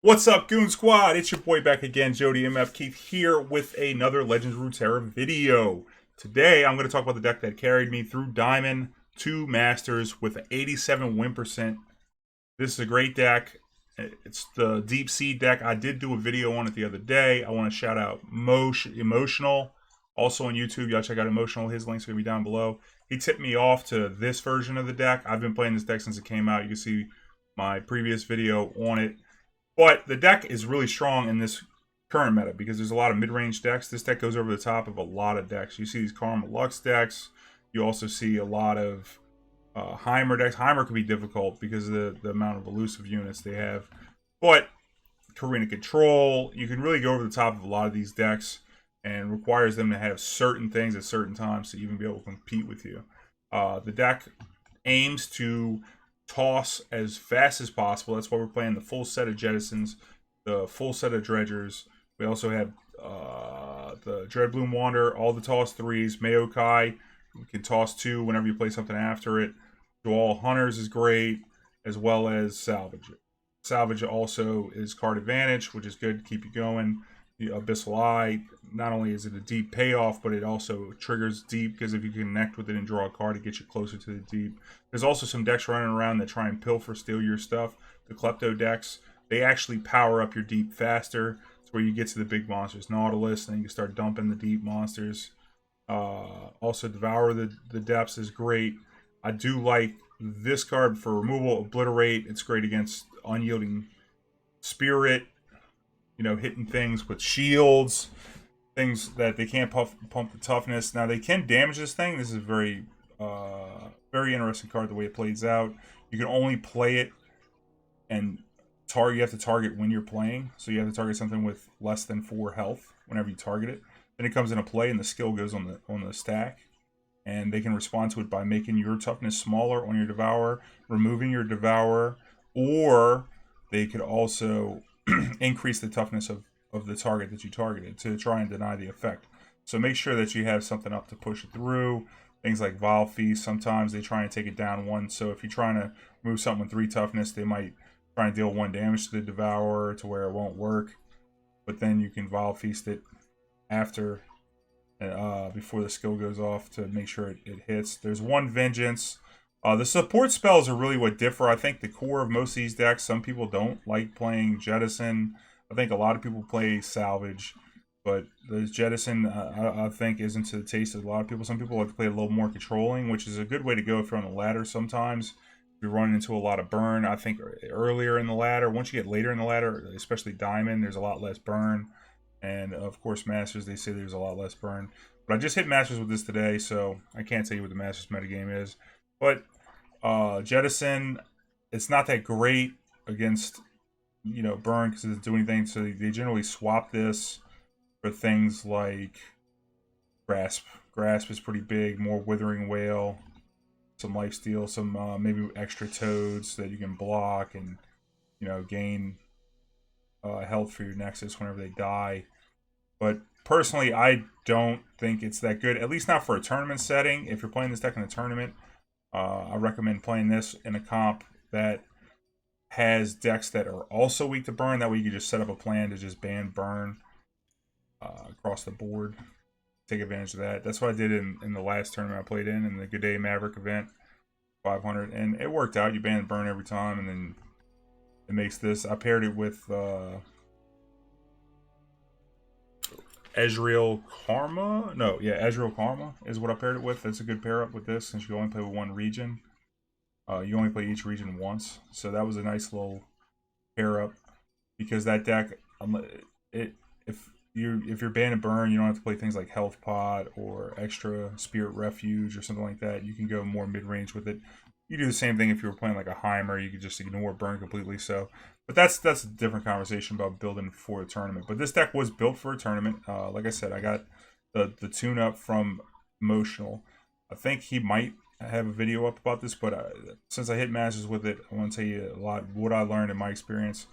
What's up, Goon Squad? It's your boy back again, Jody MF Keith, here with another Legends Runeterra video. Today, I'm going to talk about the deck that carried me through Diamond to Masters with an 87 win percent. This is a great deck. It's the Deep Sea deck. I did do a video on it the other day. I want to shout out Emotional. Also on YouTube, y'all check out Emotional. His link's going to be down below. He tipped me off to this version of the deck. I've been playing this deck since it came out. You can see my previous video on it. But the deck is really strong in this current meta because there's a lot of mid-range decks. This deck goes over the top of a lot of decks. You see these Karma Lux decks. You also see a lot of Heimer decks. Heimer can be difficult because of the amount of elusive units they have. But Karina Control, you can really go over the top of a lot of these decks, and requires them to have certain things at certain times to even be able to compete with you. The deck aims to toss as fast as possible. That's why we're playing the full set of Jettisons, the full set of Dredgers. We also have the Dreadbloom Wander, all the toss threes, Maokai. You can toss two whenever you play something after it. Dual Hunters is great, as well as Salvage. Salvage also is card advantage, which is good to keep you going. The Abyssal Eye, not only is it a deep payoff, but it also triggers deep, because if you connect with it and draw a card, it gets you closer to the deep. There's also some decks running around that try and pilfer, steal your stuff. The Klepto decks, they actually power up your deep faster. It's where you get to the big monsters. Nautilus, and then you can start dumping the deep monsters. Also, Devour the Depths is great. I do like this card for removal. Obliterate, it's great against Unyielding Spirit. You know, hitting things with shields, things that they can't pump the toughness. Now, they can damage this thing. This is a very interesting card, the way it plays out. You can only play it and target. You have to target when you're playing. So you have to target something with less than 4 health whenever you target it. Then it comes into play, and the skill goes on the stack. And they can respond to it by making your toughness smaller on your Devourer, removing your Devourer, or they could also increase the toughness of the target that you targeted to try and deny the effect. So make sure that you have something up to push it through. Things like Vile Feast, sometimes they try and take it down 1. So if you're trying to move something with 3 toughness, they might try and deal 1 damage to the Devourer to where it won't work. But then you can Vile Feast it after, before the skill goes off, to make sure it hits. There's 1 Vengeance. The support spells are really what differ. I think the core of most of these decks, some people don't like playing Jettison. I think a lot of people play Salvage. But the Jettison, I think, isn't to the taste of a lot of people. Some people like to play a little more controlling, which is a good way to go if you're on the ladder sometimes. If you're running into a lot of burn, I think earlier in the ladder. Once you get later in the ladder, especially Diamond, there's a lot less burn. And, of course, Masters, they say there's a lot less burn. But I just hit Masters with this today, so I can't tell you what the Masters metagame is. But Jettison, it's not that great against, you know, burn because it doesn't do anything. So they generally swap this for things like Grasp. Grasp is pretty big. More Withering Wail, some Lifesteal, some maybe extra Toads that you can block and, you know, gain health for your Nexus whenever they die. But personally, I don't think it's that good, at least not for a tournament setting. If you're playing this deck in a tournament, I recommend playing this in a comp that has decks that are also weak to burn. That way you can just set up a plan to just ban burn across the board. Take advantage of that. That's what I did in the last tournament I played in the Good Day Maverick event, 500. And it worked out. You ban burn every time, and then it makes this. I paired it with Ezreal Karma? No, yeah, Ezreal Karma is what I paired it with. That's a good pair up with this, since you only play with 1 region. You only play each region once. So that was a nice little pair up, because that deck, if you're banning burn, you don't have to play things like Health Pod or extra Spirit Refuge or something like that. You can go more mid-range with it. You do the same thing if you were playing like a Heimer. You could just ignore burn completely. So, but that's a different conversation about building for a tournament. But this deck was built for a tournament. Like I said, I got the tune-up from Emotional. I think he might have a video up about this, but since I hit Masters with it, I want to tell you a lot what I learned in my experience.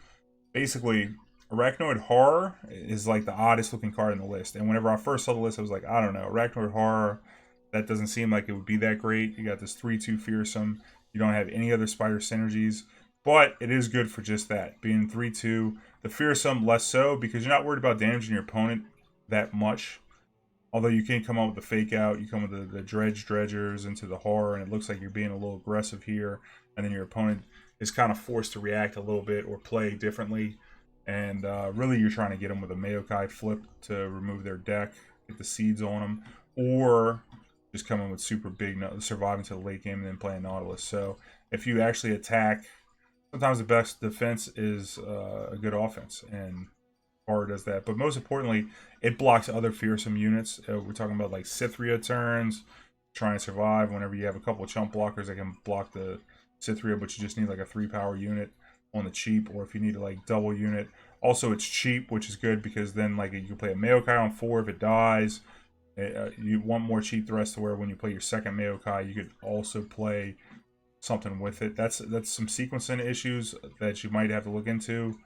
Basically, Arachnoid Horror is like the oddest looking card in the list. And whenever I first saw the list, I was like, I don't know, Arachnoid Horror, that doesn't seem like it would be that great. You got this 3/2 Fearsome. You don't have any other Spider synergies. But it is good for just that. Being 3/2, The Fearsome, less so, because you're not worried about damaging your opponent that much. Although you can come up with the fake out, you come with the dredgers into the horror, and it looks like you're being a little aggressive here, and then your opponent is kind of forced to react a little bit or play differently. And really, you're trying to get them with a Maokai flip to remove their deck, get the seeds on them, or just come in with super big, surviving to the late game and then playing Nautilus. So if you actually attack, sometimes the best defense is a good offense, and Horror does that. But most importantly, it blocks other fearsome units. We're talking about like Cythria turns, trying to survive. Whenever you have a couple of chump blockers that can block the Cythria, but you just need like a 3-power unit on the cheap, or if you need to like double unit. Also, it's cheap, which is good because then like you can play a Maokai on 4 if it dies. You want more cheap threats to where when you play your second Maokai, you could also play something with it. That's some sequencing issues that you might have to look into.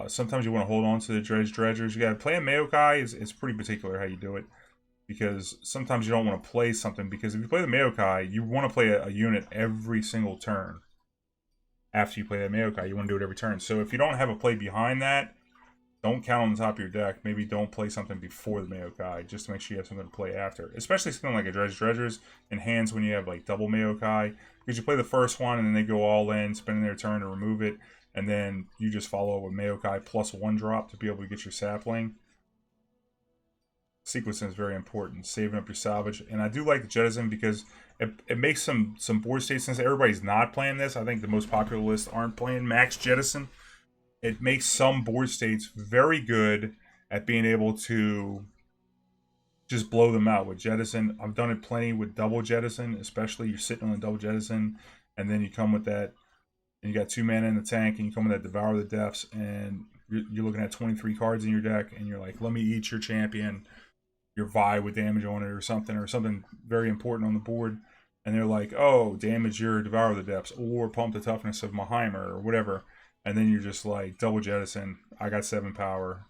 Sometimes you want to hold on to the dredgers. You got to play a Maokai. It's pretty particular how you do it, because sometimes you don't want to play something, because if you play the Maokai, you want to play a unit every single turn. After you play that Maokai, you want to do it every turn. So if you don't have a play behind that, don't count on the top of your deck. Maybe don't play something before the Maokai, just to make sure you have something to play after. Especially something like a dredgers in hands when you have like double Maokai, because you play the first one and then they go all in, spending their turn to remove it, and then you just follow with Maokai plus 1 drop to be able to get your sapling. Sequencing is very important, saving up your salvage. And I do like the Jettison because it makes some board states, since everybody's not playing this. I think the most popular lists aren't playing Max Jettison. It makes some board states very good at being able to just blow them out with Jettison. I've done it plenty with double Jettison, especially you're sitting on a double Jettison, and then you come with that, and you got 2 mana in the tank, and you come with that Devour the Depths, and you're looking at 23 cards in your deck, and you're like, let me eat your champion, your Vi with damage on it, or something very important on the board. And they're like, oh, damage your Devour the Depths, or pump the toughness of Maheimer, or whatever. And then you're just like, double Jettison, I got 7 power,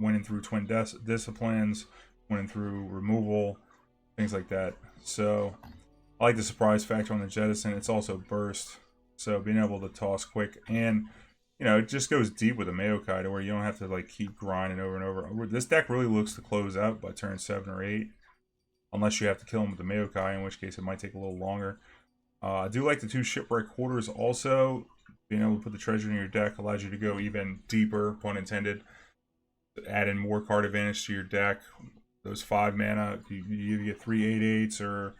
winning through Twin Disciplines, winning through removal, things like that. So I like the surprise factor on the Jettison. It's also burst, so being able to toss quick, and you know, it just goes deep with a Maokai to where you don't have to like keep grinding over and over. This deck really looks to close out by turn 7 or 8, unless you have to kill him with the Maokai, in which case it might take a little longer. I do like the 2 Shipwreck Hoarders also. Being able to put the treasure in your deck allows you to go even deeper, pun intended, add in more card advantage to your deck. Those 5 mana, you either get 3 8/8s, or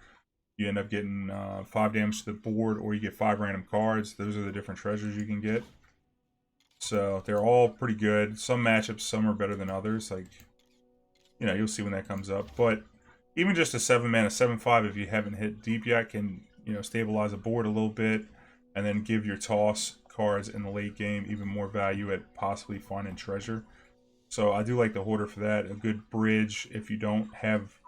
you end up getting 5 damage to the board, or you get 5 random cards. Those are the different treasures you can get. So they're all pretty good. Some matchups, some are better than others. Like, you know, you'll see when that comes up. But even just a 7 mana 7/5, if you haven't hit deep yet, can, you know, stabilize the board a little bit, and then give your toss cards in the late game even more value at possibly finding treasure. So I do like the Hoarder for that. A good bridge if you don't have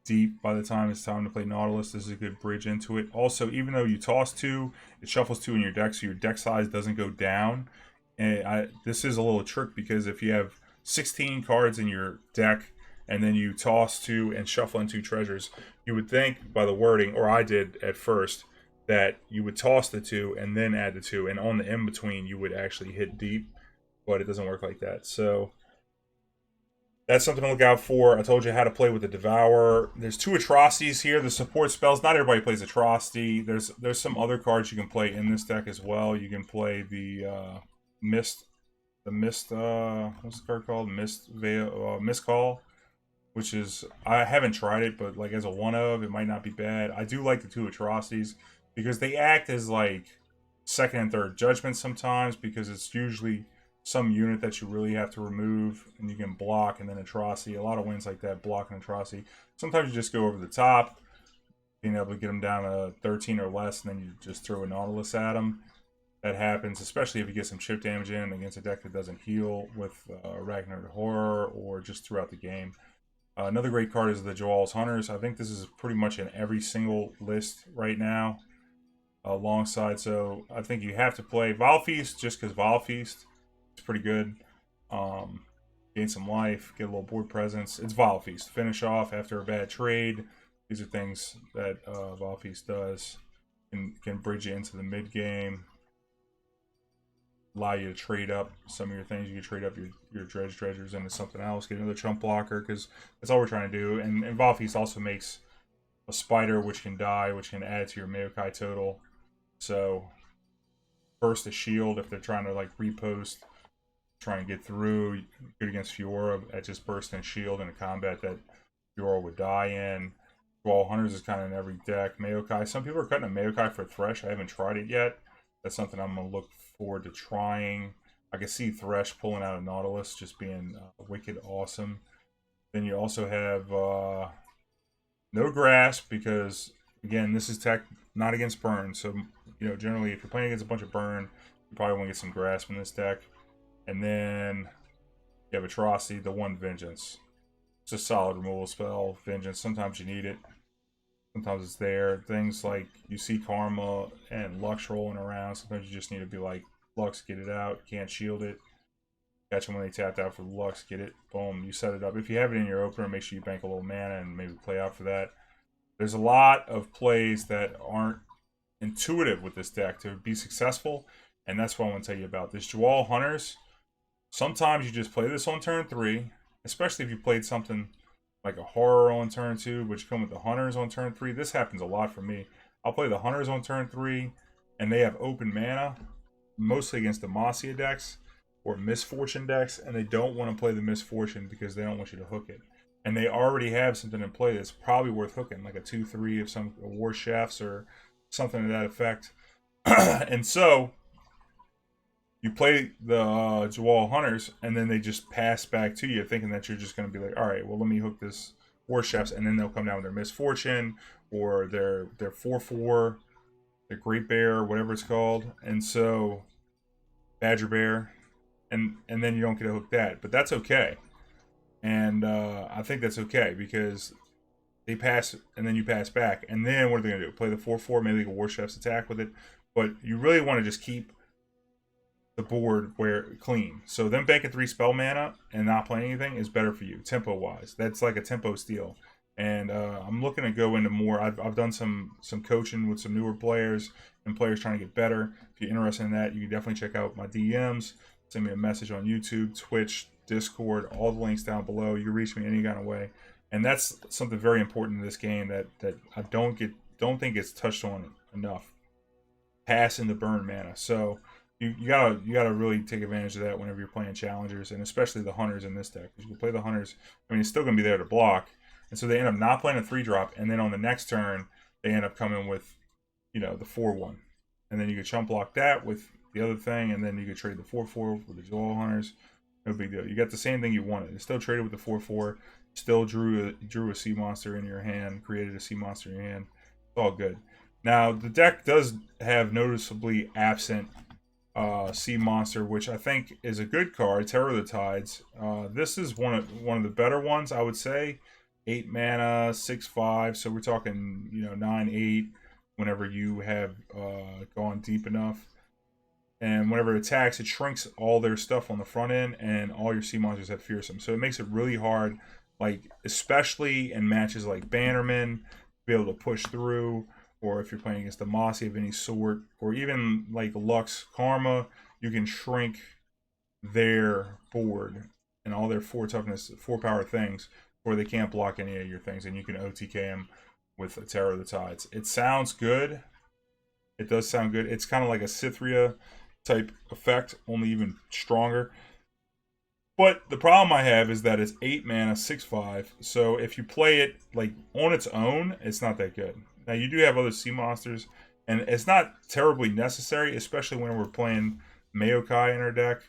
deep by the time it's time to play Nautilus. This is a good bridge into it. Also, even though you toss 2, it shuffles 2 in your deck, so your deck size doesn't go down. And this is a little trick, because if you have 16 cards in your deck and then you toss 2 and shuffle in 2 treasures, you would think by the wording, or I did at first, that you would toss the 2 and then add the 2, and on the in-between you would actually hit deep, but it doesn't work like that. So that's something to look out for. I told you how to play with the Devour. There's 2 atrocities here. The support spells, not everybody plays atrocity. There's some other cards you can play in this deck as well. You can play the Mist, what's the card called? Mist Call, which is, I haven't tried it, but like as a one of, it might not be bad. I do like the 2 atrocities because they act as like second and third judgments sometimes, because it's usually some unit that you really have to remove, and you can block, and then atrocity. A lot of wins like that, block and atrocity. Sometimes you just go over the top, being able to get them down to 13 or less, and then you just throw a Nautilus at them. That happens, especially if you get some chip damage in against a deck that doesn't heal with Arachnoid Horror, or just throughout the game. Another great card is the Joel's Hunters. I think this is pretty much in every single list right now, alongside. So I think you have to play Valfeast, just because Valfeast is pretty good. Gain some life, get a little board presence. It's Valfeast. Finish off after a bad trade. These are things that Valfeast does. Can bridge you into the mid game. allow you to trade up some of your things. You can trade up your dredgers into something else, get another chump blocker, because that's all we're trying to do. And Evolve Feast also makes a spider which can die, which can add to your Maokai total. So burst a shield if they're trying to like repost, try and get through. Good against Fiora at just bursting a shield in a combat that Fiora would die in. Well, Hunters is kind of in every deck. Maokai. Some people are cutting a Maokai for Thresh. I haven't tried it yet. That's something I'm going to look forward to trying. I can see Thresh pulling out a Nautilus just being wicked awesome. Then you also have no Grasp because, again, this is tech not against Burn. So, you know, generally if you're playing against a bunch of Burn, you probably want to get some Grasp in this deck. And then you have Atrocity, the one Vengeance. It's a solid removal spell. Vengeance, sometimes you need it. Sometimes it's there. Things like you see Karma and Lux rolling around. Sometimes you just need to be like, Lux, get it out. Can't shield it. Catch them when they tapped out for the Lux. Get it. Boom. You set it up. If you have it in your opener, make sure you bank a little mana and maybe play out for that. There's a lot of plays that aren't intuitive with this deck to be successful. And that's what I want to tell you about. This Jawal Hunters, sometimes you just play this on turn 3. Especially if you played something like a Horror on turn 2, but you come with the Hunters on turn 3. This happens a lot for me. I'll play the Hunters on turn 3, and they have open mana, mostly against the Demacia decks or Misfortune decks, and they don't want to play the Misfortune because they don't want you to hook it. And they already have something in play that's probably worth hooking, like a 2/3 of some War Chefs or something to that effect. And so you play the Jawal Hunters, and then they just pass back to you, thinking that you're just going to be like, all right, well, let me hook this War Chefs, and then they'll come down with their Misfortune or their 4/4, their Great Bear, whatever it's called, and so Badger Bear, and then you don't get to hook that, but that's okay, and I think that's okay because they pass, and then you pass back, and then what are they going to do? Play the 4/4, maybe like a War Chefs attack with it, but you really want to just keep the board where clean. So them banking 3 spell mana and not playing anything is better for you tempo wise. That's like a tempo steal. And I'm looking to go into more. I've done some coaching with some newer players and players trying to get better. If you're interested in that, you can definitely check out my DMs. Send me a message on YouTube, Twitch, Discord, all the links down below. You can reach me any kind of way. And that's something very important in this game that I don't think it's touched on enough. Passing the burn mana. So you gotta really take advantage of that whenever you're playing challengers, and especially the Hunters in this deck. Because you can play the Hunters, I mean, it's still gonna be there to block, and so they end up not playing a 3-drop, and then on the next turn they end up coming with, you know, the 4/1, and then you could chump block that with the other thing, and then you could trade the 4/4 with the Jawal Hunters. No big deal. You got the same thing you wanted. It's still traded with the 4/4. Still drew a sea monster in your hand. Created a sea monster in your hand. It's all good. Now the deck does have noticeably absent Sea Monster, which I think is a good card. Terror of the Tides. This is one of the better ones, I would say. 8 mana, 6/5. So we're talking, you know, 9/8. Whenever you have gone deep enough, and whenever it attacks, it shrinks all their stuff on the front end, and all your Sea Monsters have Fearsome. So it makes it really hard, like especially in matches like Bannerman, to be able to push through. Or if you're playing against the Demacia of any sort, or even like Lux Karma, you can shrink their board and all their 4 toughness, 4 power things, where they can't block any of your things, and you can OTK them with a Terror of the Tides. It sounds good. It does sound good. It's kind of like a Cythria type effect, only even stronger. But the problem I have is that it's 8 mana, 6/5. So if you play it like on its own, it's not that good. Now, you do have other Sea Monsters, and it's not terribly necessary, especially when we're playing Maokai in our deck,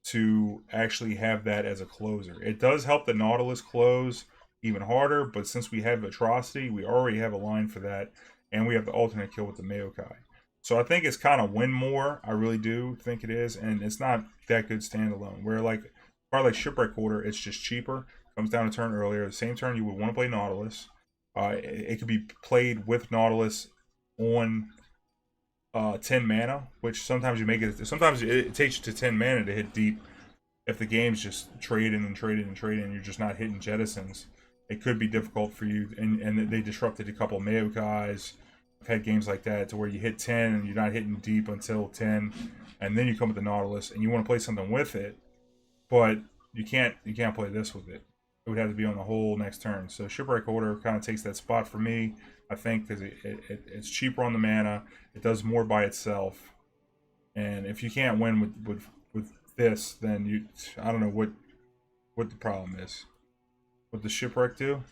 to actually have that as a closer. It does help the Nautilus close even harder, but since we have Atrocity, we already have a line for that, and we have the alternate kill with the Maokai. So I think it's kind of win more. I really do think it is, and it's not that good standalone. Where like probably like Shipwreck Hoarder, it's just cheaper, comes down a turn earlier. The same turn you would want to play Nautilus. It could be played with Nautilus on 10 mana, which sometimes you make it. Sometimes it takes you to 10 mana to hit deep. If the game's just trading and trading and trading, and you're just not hitting Jettisons, it could be difficult for you. And they disrupted a couple Maokais. I've had games like that to where you hit 10 and you're not hitting deep until 10, and then you come with the Nautilus and you want to play something with it, but you can't play this with it. It would have to be on the whole next turn. So Shipwreck Hoarder kind of takes that spot for me, I think, because it's cheaper on the mana. It does more by itself, and if you can't win with this, then I don't know what the problem is. What the Shipwreck do?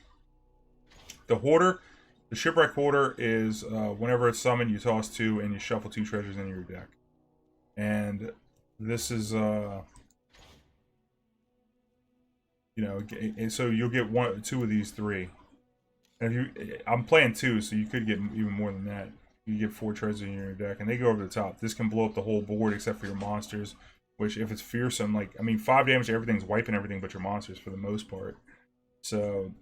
The Hoarder, the Shipwreck Hoarder is whenever it's summoned, you toss 2 and you shuffle 2 treasures into your deck. And this is you know, and so you'll get 2 of these 3. And I'm playing 2, so you could get even more than that. You get 4 treasures in your deck, and they go over the top. This can blow up the whole board except for your monsters, which if it's fearsome, like, I mean, 5 damage to everything's wiping everything but your monsters for the most part. So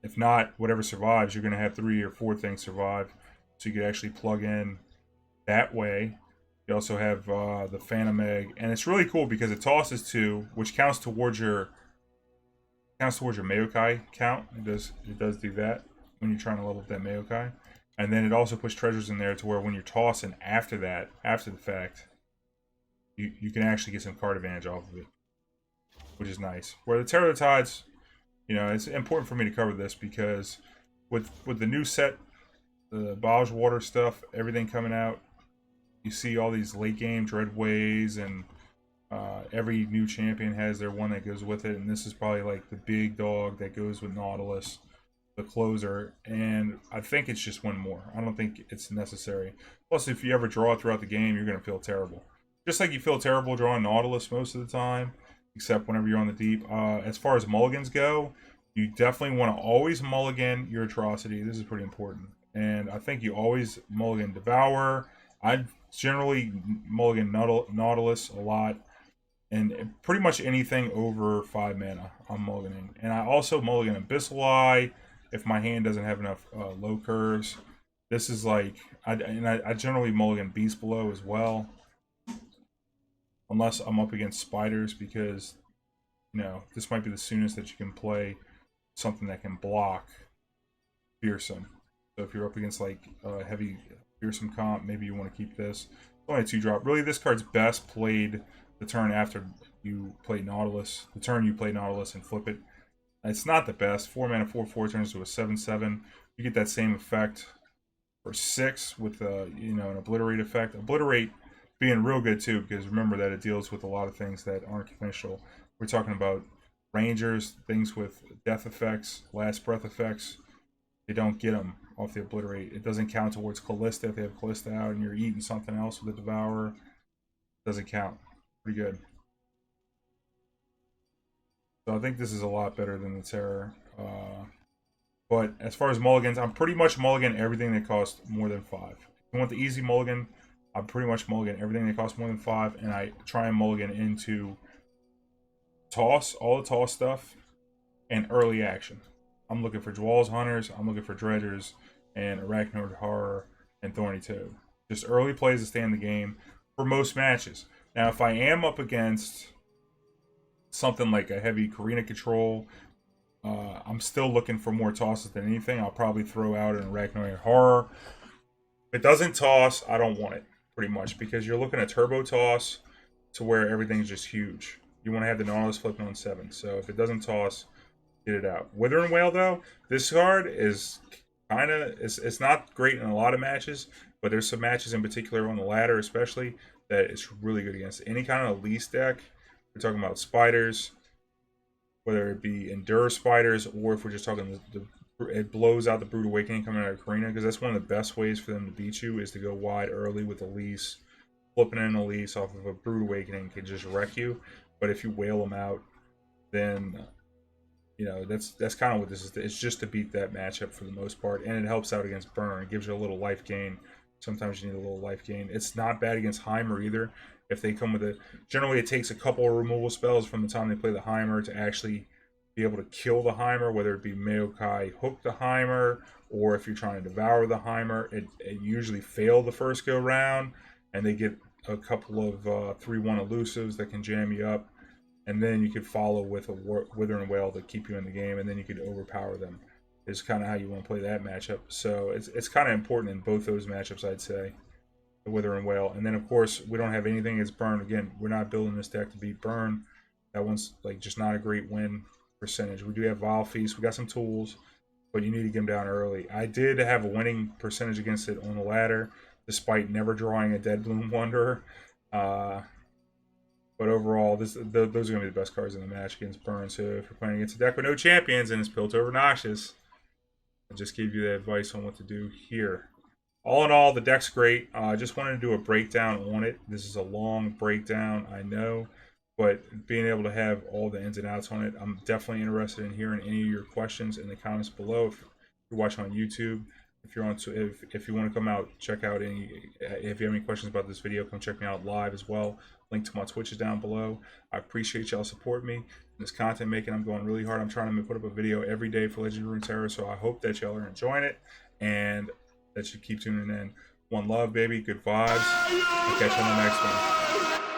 if not, whatever survives, you're going to have 3 or 4 things survive. So you could actually plug in that way. You also have the Phantom Egg, and it's really cool because it tosses 2, which counts towards your Maokai count. It does do that when you're trying to level up that Maokai. And then it also puts treasures in there to where when you're tossing after that, after the fact, you can actually get some card advantage off of it, which is nice. Where the Terror of the Tides, you know, it's important for me to cover this because with the new set, the Baj Water stuff, everything coming out, you see all these late game Dreadways, and every new champion has their one that goes with it, and this is probably like the big dog that goes with Nautilus, the closer, and I think it's just one more. I don't think it's necessary. Plus, if you ever draw throughout the game, you're going to feel terrible. Just like you feel terrible drawing Nautilus most of the time, except whenever you're on the deep. As far as mulligans go, you definitely want to always mulligan your atrocity. This is pretty important. And I think you always mulligan Devour. I generally mulligan Nautilus a lot. And pretty much anything over 5 mana, I'm mulliganing. And I also mulligan Abyssal Eye if my hand doesn't have enough low curves. This is like, I generally mulligan Beast Below as well. Unless I'm up against spiders, because, you know, this might be the soonest that you can play something that can block Fearsome. So if you're up against like heavy Fearsome comp, maybe you want to keep this. It's only a 2-drop. Really, this card's best played the turn after you play Nautilus. The turn you play Nautilus and flip it. It's not the best. 4 mana, 4/4 turns to a 7/7. You get that same effect for 6 with you know, an Obliterate effect. Obliterate being real good too, because remember that it deals with a lot of things that aren't conventional. We're talking about Rangers, things with death effects, last breath effects. They don't get them off the Obliterate. It doesn't count towards Callista if they have Callista out and you're eating something else with the Devourer. It doesn't count. Pretty good. So I think this is a lot better than the Terror. But as far as mulligans, I'm pretty much mulligan everything that costs more than 5. If you want the easy mulligan, I'm pretty much mulligan everything that costs more than 5, and I try and mulligan into toss, all the toss stuff, and early action. I'm looking for Dwall's Hunters, I'm looking for Dredgers, and Arachnoid Horror, and Thorny Toad. Just early plays to stay in the game for most matches. Now, if I am up against something like a heavy Karina control, I'm still looking for more tosses than anything. I'll probably throw out an Arachnoid Horror. If it doesn't toss, I don't want it, pretty much, because you're looking at turbo toss to where everything's just huge. You want to have the Nautilus flipping on 7. So if it doesn't toss, get it out. Withering Whale, though, this card is kind of, it's not great in a lot of matches, but there's some matches in particular on the ladder especially that it's really good against. Any kind of Elise deck, we're talking about spiders, whether it be Endure spiders, or if we're just talking it blows out the Brood Awakening coming out of Karina, because that's one of the best ways for them to beat you is to go wide early with Elise. Flipping in Elise off of a Brood Awakening can just wreck you. But if you whale them out, then, you know, that's kind of what this is. It's just to beat that matchup for the most part, and it helps out against Burn. It gives you a little life gain. Sometimes you need a little life gain. It's not bad against Heimer either. If they come with it, generally it takes a couple of removal spells from the time they play the Heimer to actually be able to kill the Heimer, whether it be Maokai hook the Heimer, or if you're trying to devour the Heimer, it usually fail the first go round, and they get a couple of 3/1 elusives that can jam you up, and then you could follow with a Withering Whale to keep you in the game, and then you could overpower them. is kind of how you want to play that matchup. So it's kind of important in both those matchups, I'd say, the Wither and Whale. And then, of course, we don't have anything against Burn. Again, we're not building this deck to beat Burn. That one's like just not a great win percentage. We do have Vile Feast. We got some tools, but you need to get them down early. I did have a winning percentage against it on the ladder, despite never drawing a Dead Bloom Wanderer. But overall, those are going to be the best cards in the match against Burn. So if you're playing against a deck with no champions and it's Piltover Noxious, I just gave you the advice on what to do here. All in all, the deck's great. I just wanted to do a breakdown on it. This is a long breakdown, I know. But being able to have all the ins and outs on it, I'm definitely interested in hearing any of your questions in the comments below. If you're watching on YouTube, if you're on, if you want to come out, check out any. If you have any questions about this video, come check me out live as well. Link to my Twitch is down below. I appreciate y'all support me in this content making. I'm going really hard. I'm trying to put up a video every day for Legend of Runeterra, so I hope that y'all are enjoying it and that you keep tuning in. One love, baby. Good vibes. I'll catch you on the next one.